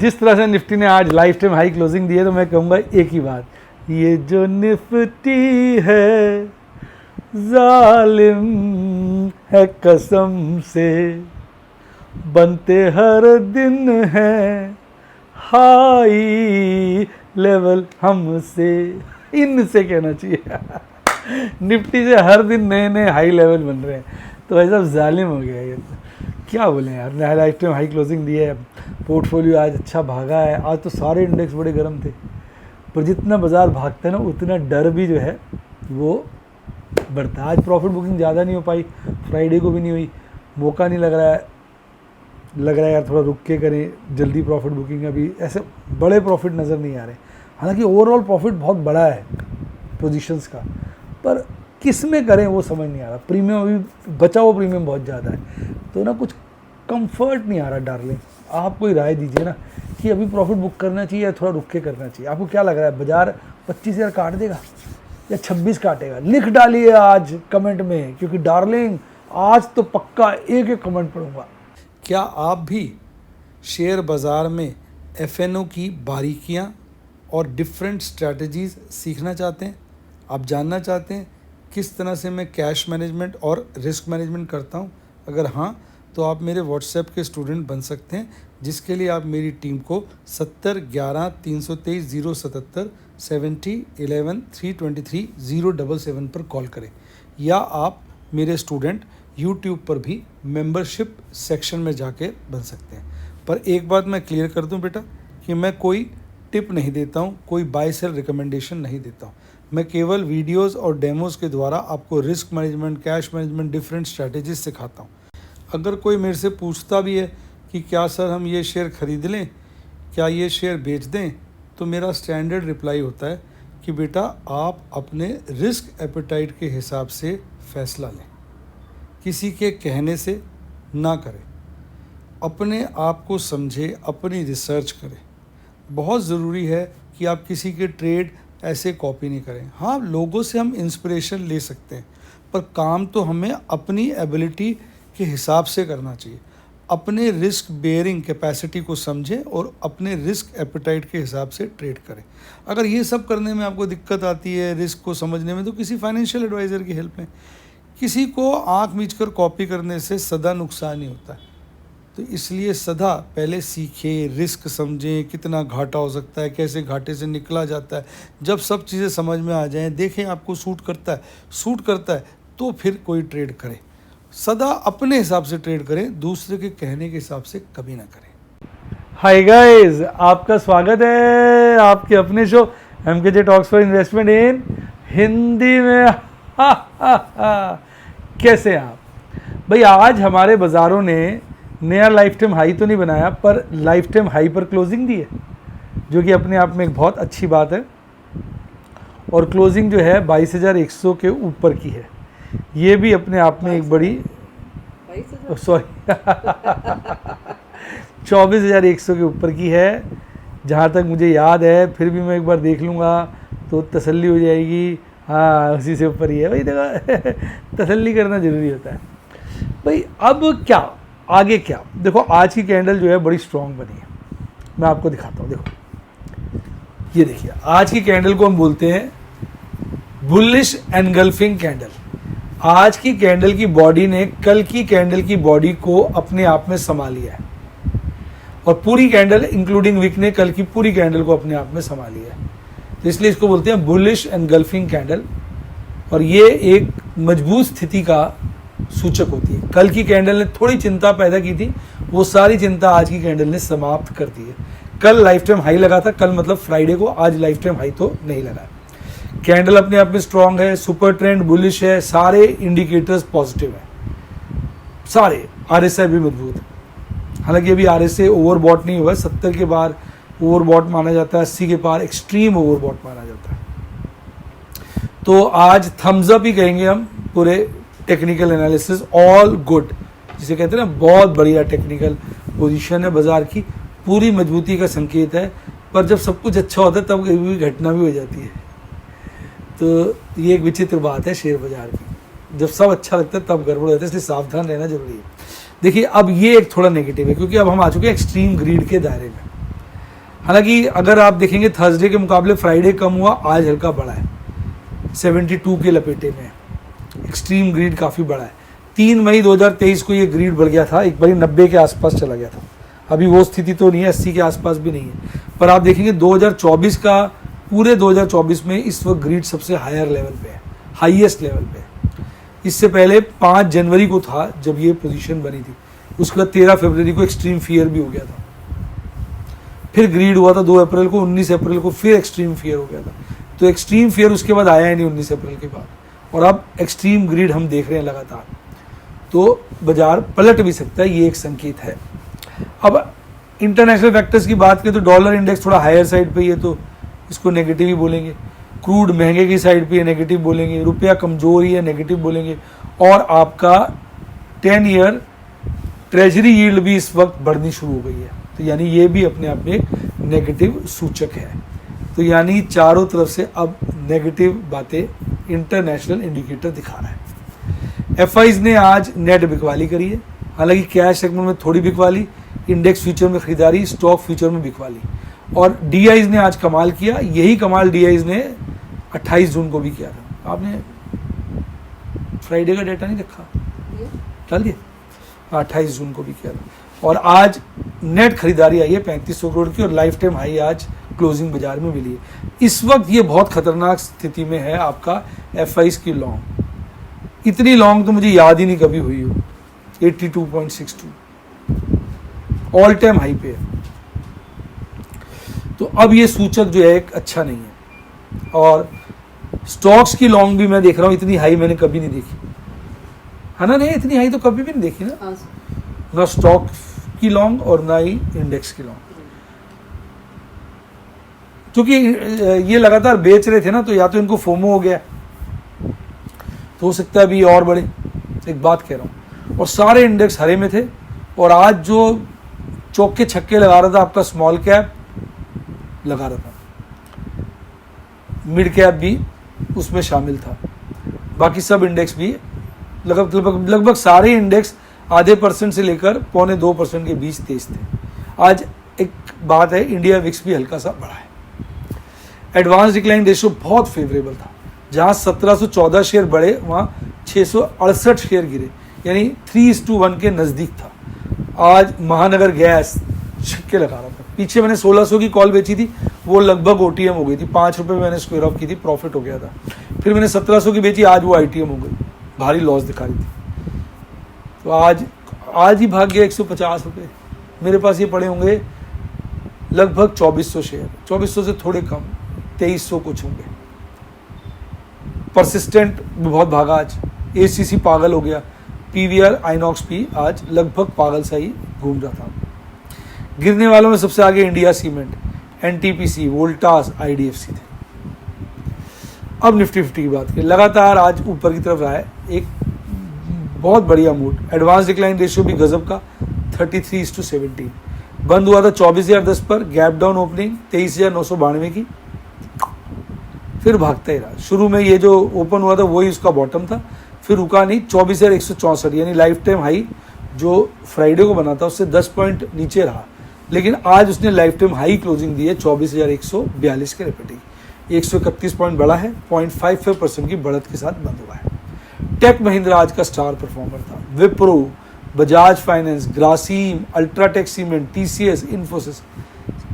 जिस तरह से निफ्टी ने आज लाइफ टाइम हाई क्लोजिंग दी है तो मैं कहूँगा एक ही बात, ये जो निफ्टी है जालिम है कसम से, बनते हर दिन है हाई लेवल हमसे, इनसे कहना चाहिए। निफ्टी से हर दिन नए नए हाई लेवल बन रहे हैं, तो ऐसा जालिम हो गया ये तो। क्या बोलें यार, लाइफ टाइम हाई क्लोजिंग दी है, पोर्टफोलियो आज अच्छा भागा है। आज तो सारे इंडेक्स बड़े गर्म थे, पर जितना बाजार भागता है ना उतना डर भी जो है वो बढ़ता है। आज प्रॉफिट बुकिंग ज़्यादा नहीं हो पाई, फ्राइडे को भी नहीं हुई, मौका नहीं लग रहा है यार थोड़ा रुक के करें जल्दी प्रॉफिट बुकिंग। अभी ऐसे बड़े प्रॉफिट नज़र नहीं आ रहे, हालांकि ओवरऑल प्रॉफिट बहुत बड़ा है पोजीशंस का, पर किस में करें वो समझ नहीं आ रहा। प्रीमियम अभी बचा हुआ प्रीमियम बहुत ज़्यादा है, तो ना कुछ कंफर्ट नहीं आ रहा। डार्लिंग आप कोई राय दीजिए ना कि अभी प्रॉफिट बुक करना चाहिए या थोड़ा रुक के करना चाहिए। आपको क्या लग रहा है, बाजार 25,000 काट देगा या 26 काटेगा? लिख डालिए आज कमेंट में, क्योंकि डार्लिंग आज तो पक्का एक एक कमेंट पढ़ूंगा। क्या आप भी शेयर बाज़ार में FNO की बारीकियाँ और डिफरेंट स्ट्रैटेजीज़ सीखना चाहते हैं? आप जानना चाहते हैं किस तरह से मैं कैश मैनेजमेंट और रिस्क मैनेजमेंट करता हूं? अगर हाँ, तो आप मेरे व्हाट्सएप के स्टूडेंट बन सकते हैं, जिसके लिए आप मेरी टीम को 70 11 323 077 70 11 323 077 पर कॉल करें, या आप मेरे स्टूडेंट यूट्यूब पर भी मेंबरशिप सेक्शन में जाके बन सकते हैं। पर एक बात मैं क्लियर कर दूं बेटा कि मैं कोई टिप नहीं देता हूं, कोई बाय सेल रिकमेंडेशन नहीं देता हूं। मैं केवल वीडियोस और डेमोस के द्वारा आपको risk management, cash management, different strategies सिखाता हूं। अगर कोई मेरे से पूछता भी है कि क्या सर हम ये शेयर ख़रीद लें, क्या ये शेयर बेच दें, तो मेरा स्टैंडर्ड रिप्लाई होता है कि बेटा आप अपने रिस्क एपेटाइट के हिसाब से फ़ैसला लें, किसी के कहने से ना करें, अपने आप को समझे, अपनी रिसर्च करें। बहुत ज़रूरी है कि आप किसी के ट्रेड ऐसे कॉपी नहीं करें। हाँ, लोगों से हम इंस्पिरेशन ले सकते हैं, पर काम तो हमें अपनी एबिलिटी के हिसाब से करना चाहिए। अपने रिस्क बेयरिंग कैपेसिटी को समझें और अपने रिस्क एपेटाइट के हिसाब से ट्रेड करें। अगर ये सब करने में आपको दिक्कत आती है, रिस्क को समझने में, तो किसी फाइनेंशियल एडवाइज़र की हेल्प लें। किसी को आँख मीच कर कॉपी करने से सदा नुकसान ही होता है, तो इसलिए सदा पहले सीखें, रिस्क समझें, कितना घाटा हो सकता है, कैसे घाटे से निकला जाता है। जब सब चीज़ें समझ में आ जाएं, देखें आपको सूट करता है तो फिर कोई ट्रेड करें। सदा अपने हिसाब से ट्रेड करें, दूसरे के कहने के हिसाब से कभी ना करें। हाय गाइस, आपका स्वागत है आपके अपने show MKJ talks for investment इन हिंदी में। कैसे हैं आप भाई? आज हमारे बाज़ारों ने नया लाइफ टाइम हाई तो नहीं बनाया, पर लाइफ टाइम हाई पर क्लोजिंग दी है, जो कि अपने आप में एक बहुत अच्छी बात है। और क्लोजिंग जो है 22,100 के ऊपर की है, ये भी अपने आप में एक बड़ी, सॉरी 24,100 के ऊपर की है जहाँ तक मुझे याद है। फिर भी मैं एक बार देख लूँगा तो तसल्ली हो जाएगी। हाँ, उसी से ऊपर ही है भाई, देखो तसल्ली करना ज़रूरी होता है भाई। अब क्या आगे क्या, देखो आज की कैंडल जो है बड़ी स्ट्रॉन्ग बनी है, मैं आपको दिखाता हूँ। देखो ये देखिए, आज की कैंडल को हम बोलते हैं बुलिश एनगल्फिंग कैंडल। आज की कैंडल की बॉडी ने कल की कैंडल की बॉडी को अपने आप में समा लिया है, और पूरी कैंडल इंक्लूडिंग विक ने कल की पूरी कैंडल को अपने आप में समा लिया है, तो इसलिए इसको बोलते हैं बुलिश एनगल्फिंग कैंडल। और ये एक मजबूत स्थिति का सूचक होती है। कल की कैंडल ने थोड़ी चिंता पैदा की थी, वो सारी चिंता आज की कैंडल ने समाप्त कर दी है। कल लाइफ टाइम हाई लगा था, कल मतलब फ्राइडे को, आज लाइफ टाइम हाई तो नहीं लगा। कैंडल अपने आप में स्ट्रांग है, सुपर ट्रेंड बुलिश है, सारे इंडिकेटर्स पॉजिटिव है, सारे। RSI भी मजबूत है, हालांकि अभी RSI ओवरबॉट नहीं हुआ है, 70 के बार ओवरबॉट माना जाता है, 80 के पार एक्सट्रीम ओवरबॉट माना जाता है। तो आज थम्स अप ही कहेंगे हम पूरे टेक्निकल एनालिसिस, ऑल गुड जिसे कहते हैं ना, बहुत बढ़िया टेक्निकल पोजीशन है बाजार की, पूरी मजबूती का संकेत है। पर जब सब कुछ अच्छा होता है तब कभी भी घटना भी हो जाती है, तो ये एक विचित्र बात है शेयर बाजार की। जब सब अच्छा लगता है तब गड़बड़ होता है, इसलिए सावधान रहना जरूरी है। देखिए अब ये एक थोड़ा नेगेटिव है, क्योंकि अब हम आ चुके हैं एक्सट्रीम ग्रीड के दायरे में। हालांकि अगर आप देखेंगे थर्सडे के मुकाबले फ्राइडे कम हुआ, आज हल्का बढ़ा है, 72 के लपेटे में। एक्सट्रीम ग्रीड काफ़ी बड़ा है। 3 मई 2023 को ये ग्रीड बढ़ गया था, एक बारी 90 के आसपास चला गया था। अभी वो स्थिति तो नहीं है, 80 के आसपास भी नहीं है, पर आप देखेंगे 2024 का, पूरे 2024 में इस वक्त ग्रीड सबसे हायर लेवल पे है, हाईएस्ट लेवल पे है। इससे पहले 5 जनवरी को था जब ये पोजीशन बनी थी, उसके बाद 13 फरवरी को एक्सट्रीम फियर भी हो गया था, फिर ग्रीड हुआ था 2 अप्रैल को, 19 अप्रैल को फिर एक्सट्रीम फियर हो गया था। तो एक्सट्रीम फियर उसके बाद आया ही नहीं 19 अप्रैल के बाद, और अब एक्सट्रीम ग्रीड हम देख रहे हैं लगातार। तो बाजार पलट भी सकता है, ये एक संकेत है। अब इंटरनेशनल फैक्टर्स की बात करें तो डॉलर इंडेक्स थोड़ा हायर साइड पे ही है, तो इसको नेगेटिव ही बोलेंगे। क्रूड महंगे की साइड पे नेगेटिव बोलेंगे, रुपया कमजोर ही है नेगेटिव बोलेंगे, और आपका 10 ईयर ट्रेजरी यील्ड भी इस वक्त बढ़नी शुरू हो गई है, तो यानी ये भी अपने आप में एक नेगेटिव सूचक है। तो यानी चारों तरफ से अब नेगेटिव बातें इंटरनेशनल इंडिकेटर दिखा रहा है। एफआईज ने आज नेट बिकवाली करी है, हालांकि कैश सेगमेंट में थोड़ी बिकवाली, इंडेक्स फ्यूचर में खरीदारी, स्टॉक फ्यूचर में बिकवाली। और डीआईज ने आज कमाल किया, यही कमाल डीआईज ने 28 जून को भी किया था। आपने फ्राइडे का डेटा नहीं देखा? डाल दिया? 28 जून को भी किया था। और आज नेट खरीदारी आई है 3500 करोड़ की, और लाइफ टाइम हाई आज क्लोजिंग बाजार में मिली है। इस वक्त ये बहुत खतरनाक स्थिति में है आपका एफआईज की लॉन्ग। इतनी लॉन्ग तो मुझे याद ही नहीं कभी हुई हो। 82.62 ऑल टाइम हाई पे है। तो अब ये सूचक जो है एक अच्छा नहीं है। और स्टॉक्स की लॉन्ग भी मैं देख रहा हूँ, इतनी हाई मैंने कभी नहीं देखी है ना। नहीं, इतनी हाई तो कभी भी नहीं देखी ना, ना स्टॉक की लॉन्ग और ना ही इंडेक्स की लॉन्ग। क्योंकि ये लगातार बेच रहे थे ना, तो या तो इनको फोमो हो गया, तो हो सकता है अभी और बढ़े। एक बात कह रहा हूँ। और सारे इंडेक्स हरे में थे, और आज जो चौके छक्के लगा रहा था आपका स्मॉल कैप लगा रहा था, मिड कैप भी उसमें शामिल था, बाकी सब इंडेक्स भी लगभग सारे इंडेक्स आधे % से लेकर 0.25% के बीच तेज थे। आज एक बात है, इंडिया विक्स भी हल्का सा बढ़ा है। एडवांस डिक्लाइन रेशियो बहुत फेवरेबल था, जहां 1714 शेयर बढ़े वहां 668 शेयर गिरे, यानी 3:1 के नज़दीक था। आज महानगर गैस छक्के लगा रहा था। पीछे मैंने 1600 की कॉल बेची थी, वो लगभग ओटीएम हो गई थी, 5 रुपये मैंने स्क्वायर ऑफ की थी, प्रॉफिट हो गया था। फिर मैंने 1700 की बेची, आज वो आईटीएम हो गई, भारी लॉस दिखा रही थी। तो आज ही भाग गया 150 रुपये। मेरे पास ये पड़े होंगे लगभग 2400 शेयर, 2400 से थोड़े कम, 2300 कुछ होंगे। परसिस्टेंट भी बहुत भागा आज, एसीसी पागल हो गया, पीवीआर आइनॉक्स भी आज लगभग पागल सा ही घूम रहा था। गिरने वालों में सबसे आगे India cement, NTPC, Voltas, IDFC थे। अब निफ्टी 50 की बात करें, लगातार आज ऊपर की तरफ रहा है, एक बहुत बढ़िया मूड। एडवांस डिक्लाइन रेशियो भी गजब का 33:17, बंद हुआ था 24,010 पर, गैप डाउन ओपनिंग 23,992 की, फिर भागता ही रहा। शुरू में ये जो ओपन हुआ था वही उसका बॉटम था, फिर रुका नहीं, 24,164 यानी लाइफ टाइम हाई जो फ्राइडे को बना था उससे 10 पॉइंट नीचे रहा, लेकिन आज उसने लाइफ टाइम हाई क्लोजिंग दी है 24,142 के रेपेटी, 131 पॉइंट बढ़ा है, 0.55% की बढ़त के साथ बंद हुआ है। टेक महिंद्रा आज का स्टार परफॉर्मर था। Wipro, Bajaj finance, Grasim, UltraTech cement, TCS, Infosys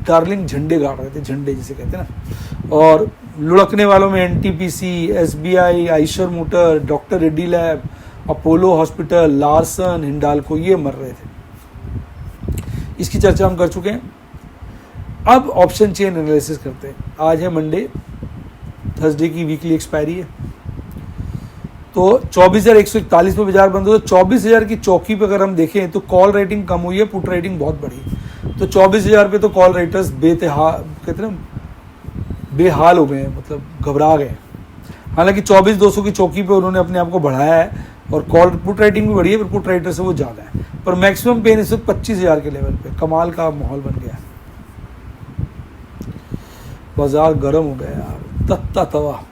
darling झंडे गाड़ रहे थे, झंडे जिसे कहते हैं ना। और लुढ़कने वालों में NTPC, SBI, Eicher motor, doctor Reddy lab, Apollo hospital, Larsen, Hindalco, ये मर रहे थे। इसकी चर्चा हम कर चुके हैं। अब ऑप्शन चेन एनालिसिस करते हैं। आज है मंडे, थर्सडे की वीकली एक्सपायरी है, तो 24,141 पे बाजार बंद हुआ। 24,000 की चौकी पे अगर हम देखें तो कॉल रेटिंग कम हुई है, पुट रेटिंग बहुत बढ़ी। तो 24,000 पे तो कॉल रेटर्स कहते हैं बेहाल हो गए हैं, मतलब घबरा गए। हालांकि 24,200 की चौकी पे उन्होंने अपने आप को बढ़ाया है, और कॉल पुट रेटिंग भी बढ़ी है, पर पुट रेटर से वो ज़्यादा है। पर मैक्सिमम पेन इस वक्त 25,000 के लेवल पे, कमाल का माहौल बन गया है। बाजार गर्म हो गया यार, तत्ता तवा।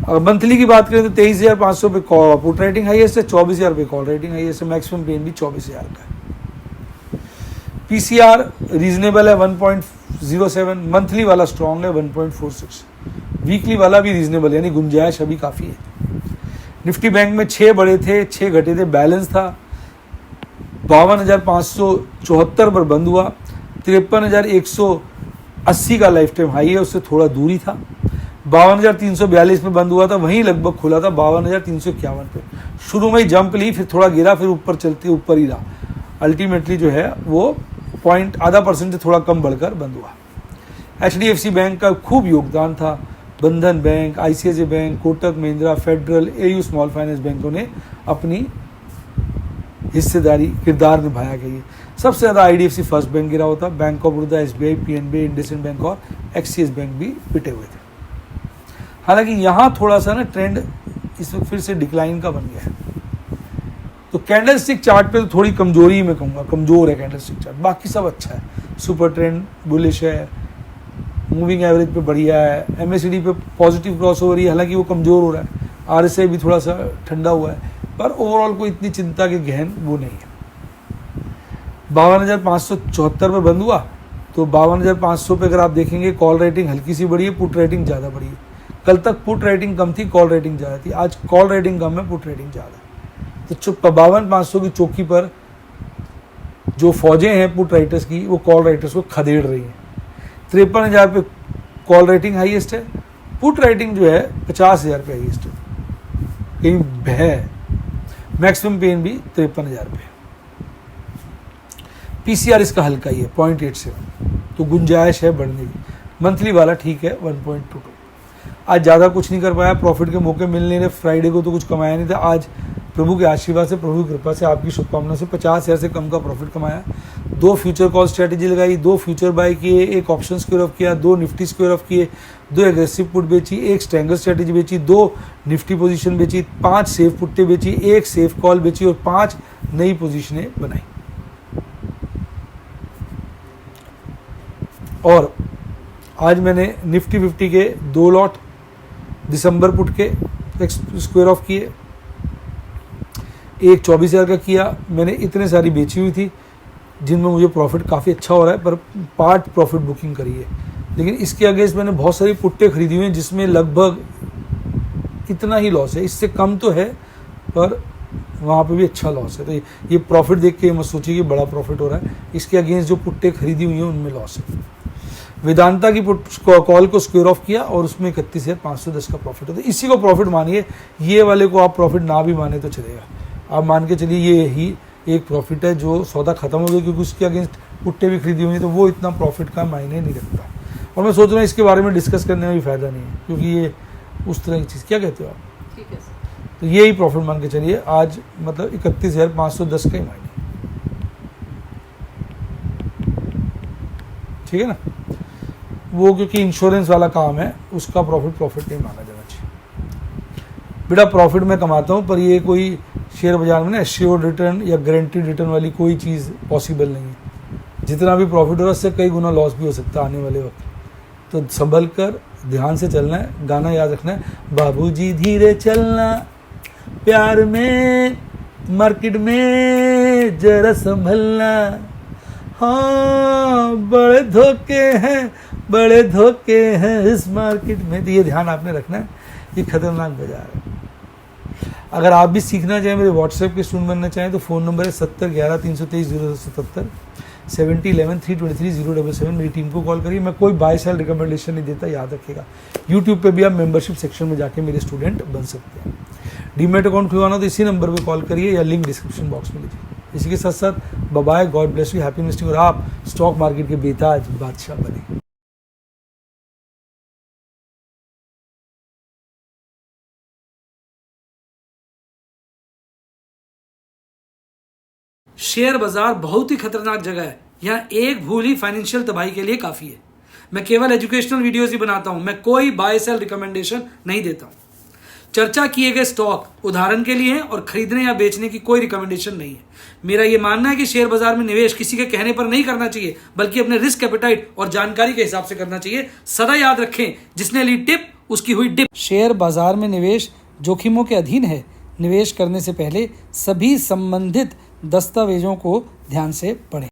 अगर मंथली की बात करें तो 23,500 पे पुट रेटिंग हाईएस्ट है, 24,000 पे कॉल रेटिंग हाईएस्ट है, मैक्सिमम पेन भी 24,000 का है। पीसीआर रीजनेबल है 1.07, मंथली वाला स्ट्रॉन्ग है 1.46, वीकली वाला भी रीजनेबल यानी गुंजाइश अभी काफ़ी है। निफ्टी बैंक में 6 बड़े थे, 6 घटे थे, बैलेंस था। 52,574 पर बंद हुआ। 53,180 का लाइफ टाइम हाई है, उससे थोड़ा दूरी था। 52,342 पे बंद हुआ था, वहीं लगभग खुला था 52,351 पे। शुरू में ही जंप ली, फिर थोड़ा गिरा, फिर ऊपर चलते ऊपर ही रहा। अल्टीमेटली जो है वो आधा परसेंट से थोड़ा कम बढ़कर बंद हुआ। HDFC बैंक का खूब योगदान था। बंधन bank, ICICI bank, Kotak Mahindra, federal, AU small finance बैंकों ने अपनी हिस्सेदारी किरदार निभाया गया है। सबसे ज़्यादा IDFC फर्स्ट बैंक गिरा होता, bank of Baroda, SBI, PNB, IndusInd bank और एक्सिस बैंक भी पिटे हुए थे। हालांकि यहाँ थोड़ा सा ना ट्रेंड इस वक्त फिर से डिक्लाइन का बन गया है। तो कैंडल स्टिक चार्ट पे तो थोड़ी कमजोरी मैं कहूँगा, कमजोर है कैंडल स्टिक चार्ट, बाकी सब अच्छा है। सुपर ट्रेंड बुलिश है, मूविंग एवरेज पे बढ़िया है, MACD पे पॉजिटिव क्रॉस ओवर ही, हालांकि वो कमज़ोर हो रहा है। RSI भी थोड़ा सा ठंडा हुआ है, पर ओवरऑल कोई इतनी चिंता के गहन वो नहीं है। 52,574 पर बंद हुआ, तो 52,500 पे अगर आप देखेंगे कॉल रेटिंग हल्की सी बढ़ी है, पुट रेटिंग ज़्यादा बढ़ी है। कल तक पुट रेटिंग कम थी, कॉल रेटिंग ज़्यादा थी, आज कॉल रेटिंग कम है, पुट रेटिंग ज़्यादा। तो 52,500 की चौकी पर जो फौजें हैं पुट राइटर्स की, वो कॉल राइटर्स को खदेड़ रही हैं। 53,000 पे कॉल रेटिंग हाईएस्ट है, पुट रेटिंग जो है 50,000 पे हाईएस्ट है, कहीं है। मैक्सिमम पेन भी 53,000 पे। पीसीआर इसका हल्का ही है 0.87, तो गुंजाइश है बढ़ने की। मंथली वाला ठीक है 1.22। आज ज़्यादा कुछ नहीं कर पाया, प्रॉफिट के मौके मिल नहीं रहे। फ्राइडे को तो कुछ कमाया नहीं था, आज प्रभु के आशीर्वाद से, प्रभु की कृपा से, आपकी शुभकामना से 50,000 से कम का प्रॉफिट कमाया। 2 फ्यूचर कॉल स्ट्रैटेजी लगाई, 2 फ्यूचर बाय किए, 1 ऑप्शन स्क्वायर ऑफ किया, 2 निफ्टी स्क्वायर ऑफ किए, 2 एग्रेसिव पुट बेची, 1 स्ट्रैंगल स्ट्रैटेजी बेची, 2 निफ्टी पोजीशन बेची, 5 सेफ पुट्टे बेची, 1 सेफ कॉल बेची और 5 नई पोजीशनें बनाई। और आज मैंने निफ्टी 50 के 2 लॉट दिसंबर पुट के स्क्वायर ऑफ किए, एक 24,000 का किया। मैंने इतने सारी बेची हुई थी जिनमें मुझे प्रॉफिट काफ़ी अच्छा हो रहा है, पर पार्ट प्रॉफिट बुकिंग करी है। लेकिन इसके अगेंस्ट मैंने बहुत सारी पुट्टे खरीदी हुई हैं जिसमें लगभग इतना ही लॉस है, इससे कम तो है पर वहाँ पे भी अच्छा लॉस है। तो ये प्रॉफिट देख के मत सोचिए कि बड़ा प्रॉफिट हो रहा है, इसके अगेंस्ट जो पुट्टे खरीदी हुई हैं उनमें लॉस है। वेदांता की पुट कॉल को स्क्वायर ऑफ किया और उसमें 31,510 का प्रॉफिट होता है। इसी को प्रॉफिट मानिए, ये वाले को आप प्रॉफिट ना भी माने तो चलेगा। आप मान के चलिए ये ही एक प्रॉफिट है जो सौदा खत्म हो गया, क्योंकि उसके अगेंस्ट पुट्टे भी खरीदी हुई है, तो वो इतना प्रॉफिट का मायने नहीं रखता। और मैं सोच रहा हूँ इसके बारे में डिस्कस करने में भी फ़ायदा नहीं है, क्योंकि ये उस तरह की चीज़, क्या कहते हो आप? ठीक है सर। तो ये ही प्रॉफिट मान के चलिए, आज मतलब 31,510 का ही मायने, ठीक है ना। वो क्योंकि इंश्योरेंस वाला काम है, उसका प्रॉफिट नहीं माना जाना चाहिए। बेटा प्रॉफिट मैं कमाता हूँ, पर ये कोई शेयर बाजार में ना एश्योर्ड रिटर्न या गारंटीड रिटर्न वाली कोई चीज़ पॉसिबल नहीं है। जितना भी प्रॉफिट हो रहा है उससे कई गुना लॉस भी हो सकता है आने वाले वक्त। तो संभल कर ध्यान से चलना है, गाना याद रखना है, बाबूजी धीरे चलना, प्यार में मार्केट में जरा संभलना, हाँ बड़े धोखे हैं इस मार्केट में। तो ये ध्यान आपने रखना है, ये खतरनाक बाजार है। अगर आप भी सीखना चाहें, मेरे व्हाट्सएप के स्टूडेंट बनना चाहें, तो फ़ोन नंबर है 7011-323-077, 7011-323-077। मेरी टीम को कॉल करिए। मैं कोई बाय सेल रिकमेंडेशन नहीं देता, याद रखिएगा। यूट्यूब पे भी आप मेंबरशिप सेक्शन में जाके मेरे स्टूडेंट बन सकते हैं। डीमैट अकाउंट खुलवाना तो इसी नंबर पे कॉल करिए या लिंक डिस्क्रिप्शन बॉक्स में लीजिए। इसी के साथ साथ bye, God bless you, happy investing, और आप स्टॉक मार्केट के बेताज बादशाह बने। शेयर बाजार बहुत ही खतरनाक जगह है। यहाँ एक भूल ही फाइनेंशियल तबाही के लिए काफी है। मैं केवल एजुकेशनल वीडियोस ही बनाता हूं, मैं कोई बाय सेल रिकमेंडेशन नहीं देता हूं। चर्चा किए गए स्टॉक उदाहरण के लिए हैं और खरीदने या बेचने की कोई रिकमेंडेशन नहीं है। मेरा यह मानना है कि शेयर बाजार में निवेश किसी के कहने पर नहीं करना चाहिए, बल्कि अपने रिस्क एपेटाइट और जानकारी के हिसाब से करना चाहिए। सदा याद रखें, जिसने ली टिप उसकी हुई डिप। शेयर बाजार में निवेश जोखिमों के अधीन है। निवेश करने से पहले सभी संबंधित दस्तावेजों को ध्यान से पढ़ें।